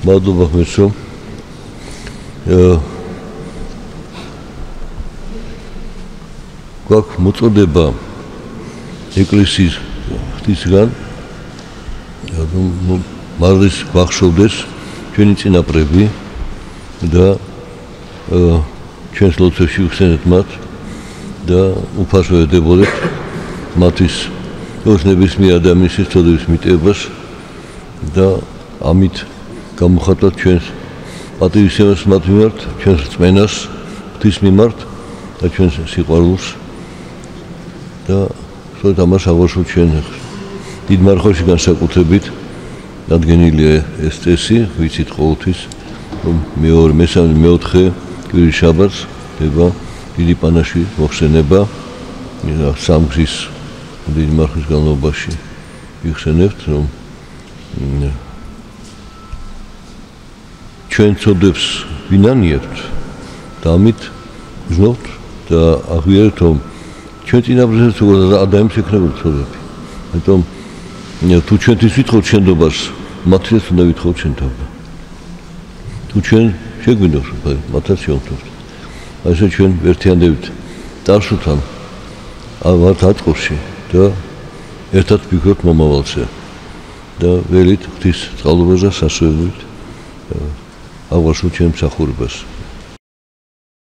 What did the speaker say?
მადლობა მესო. გვაქვს მოწოდება ეკლესიის ღვთისგან, მარლის გვახშოვდეს ჩვენი წინაპრები და ჩვენს ლოცვებში ვხსენეთ მათ და უფასო ედებოდეთ მათთვის ნებისმიერ ადამიანის ცოდვის მიტევას და ამით გამოხატოთ ჩვენს პატრიოტიზმს მათ მიმართ, ჩვენს რწმენას ღვთის მიმართ და ჩვენს სიყვარულს და სწორედ ამას აღნიშნავთ ჩვენ დიდ მარხოში განსაკუთრებით დადგენილია ეს წესი, ვიცით ყოველთვის რომ მეორე, მესამე, მეოთხე კვირის შაბათს ხდება დიდი პანაში მოხსენება სამგზის დიდი მარხის განმავლობაში ვიხსენებთ რომ ჩვენ ცოდებს ვინანიებთ და ამით ვზნობთ და აღვიარებთ რომ ჩვენ წინაპრებსაც ადამიანს ექნებოდა ცოდები. ამიტომ თუ ჩვენთვის ვითხოვთ შენდობას, მათთვის უნდა ვითხოვთ შენდობა. თუ ჩვენ შეგვინდოს, მათაც შევხვდეთ. ასე ჩვენ ერთიანდებით წარსულთან ვართ აწყოში და ერთად ვფიქრობთ მომავალზე და ველით ღვთის წყალობაზე სასწაულით აღვასრულებთ ჩვენ მსახურებას.